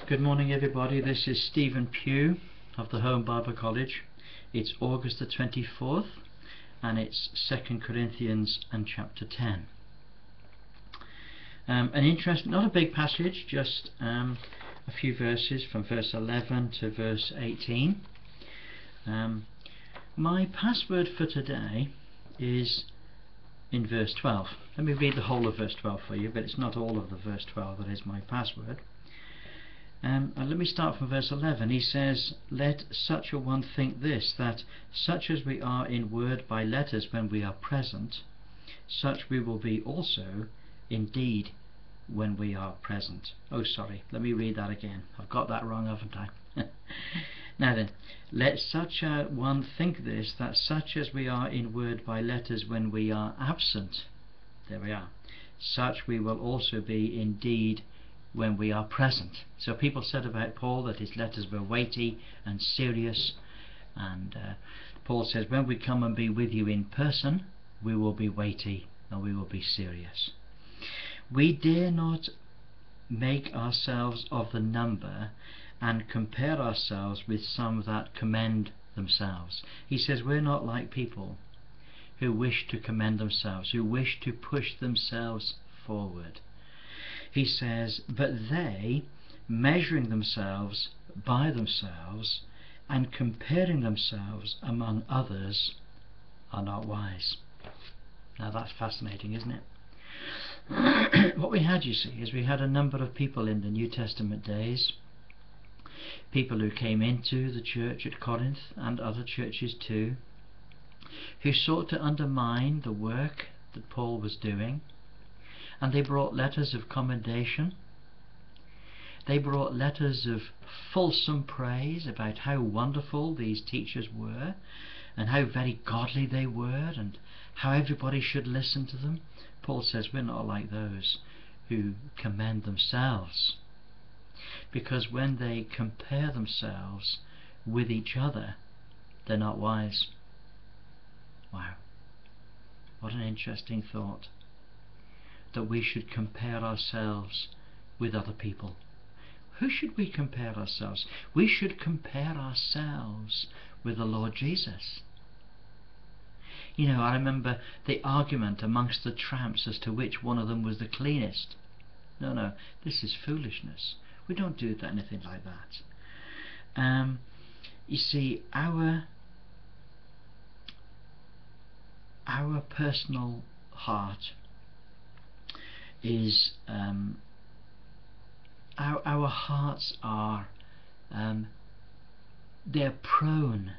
Good morning everybody, this is Stephen Pugh of the Home Bible College. It's August the 24th and it's 2 Corinthians and chapter 10. An interesting, not a big passage, just a few verses from verse 11 to verse 18. My password for today is in verse 12. Let me read the whole of verse 12 for you, but it's not all of the verse 12 that is my password. Let me start from verse 11. He says, "Let such a one think this, that such as we are in word by letters when we are present, such we will be also indeed when we are present." Oh, sorry, let me read that again. I've got that wrong, haven't I? Now then, "Let such a one think this, that such as we are in word by letters when we are absent," there we are, "such we will also be indeed when we are present." So people said about Paul that his letters were weighty and serious, and Paul says, when we come and be with you in person, we will be weighty and we will be serious. "We dare not make ourselves of the number and compare ourselves with some that commend themselves." He says we're not like people who wish to commend themselves, who wish to push themselves forward. He says, "But they, measuring themselves by themselves and comparing themselves among others, are not wise." Now that's fascinating, isn't it? What we had, you see, is we had a number of people in the New Testament days, people who came into the church at Corinth and other churches too, who sought to undermine the work that Paul was doing. And they brought letters of commendation. They brought letters of fulsome praise about how wonderful these teachers were and how very godly they were and how everybody should listen to them. Paul says we're not like those who commend themselves, because when they compare themselves with each other, they're not wise. Wow, what an interesting thought, that we should compare ourselves with other people. Who should we compare ourselves? We should compare ourselves with the Lord Jesus. You know, I remember the argument amongst the tramps as to which one of them was the cleanest. No, this is foolishness. We don't do anything like that. You see, our personal heart is our hearts are they're prone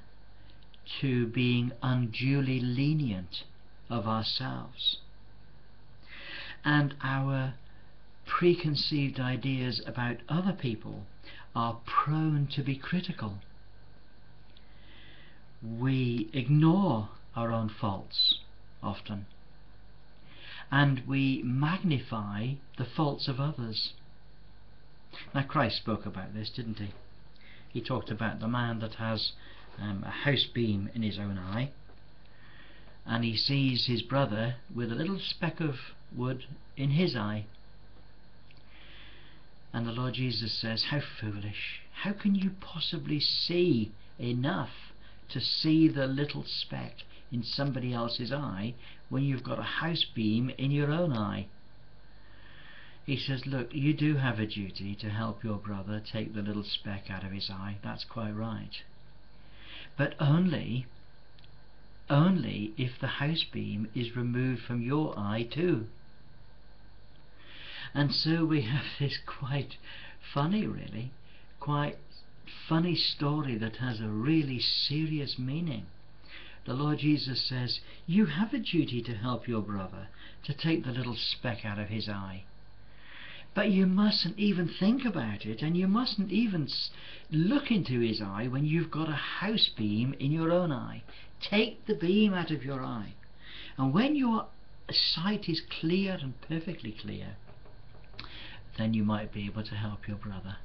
to being unduly lenient of ourselves, and our preconceived ideas about other people are prone to be critical. We ignore our own faults often, and we magnify the faults of others. Now Christ spoke about this, didn't he? He talked about the man that has a house beam in his own eye, and he sees his brother with a little speck of wood in his eye, and the Lord Jesus says, "How foolish! How can you possibly see enough to see the little speck in somebody else's eye when you've got a house beam in your own eye?" He says, look, you do have a duty to help your brother take the little speck out of his eye. That's quite right. But only if the house beam is removed from your eye too. And so we have this quite funny story that has a really serious meaning. The Lord Jesus says, you have a duty to help your brother to take the little speck out of his eye. But you mustn't even think about it, and you mustn't even look into his eye when you've got a house beam in your own eye. Take the beam out of your eye. And when your sight is clear and perfectly clear, then you might be able to help your brother.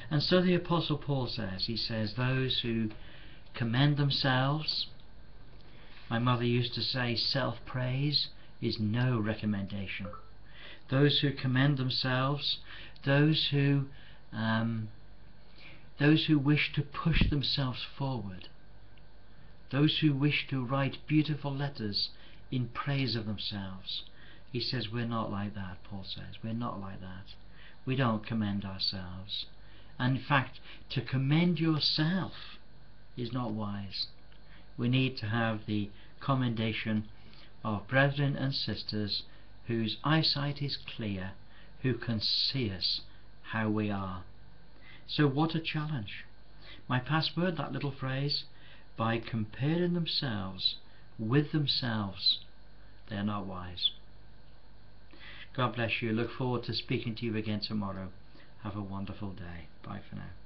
And so the Apostle Paul says, he says, those who commend themselves, my mother used to say, self-praise is no recommendation. Those who commend themselves, those who those who wish to push themselves forward, those who wish to write beautiful letters in praise of themselves. He says we're not like that. Paul says we're not like that. We don't commend ourselves. And in fact, to commend yourself is not wise. We need to have the commendation of brethren and sisters whose eyesight is clear, who can see us how we are. So what a challenge. My password, that little phrase, by comparing themselves with themselves, they're not wise. God bless you. Look forward to speaking to you again tomorrow. Have a wonderful day. Bye for now.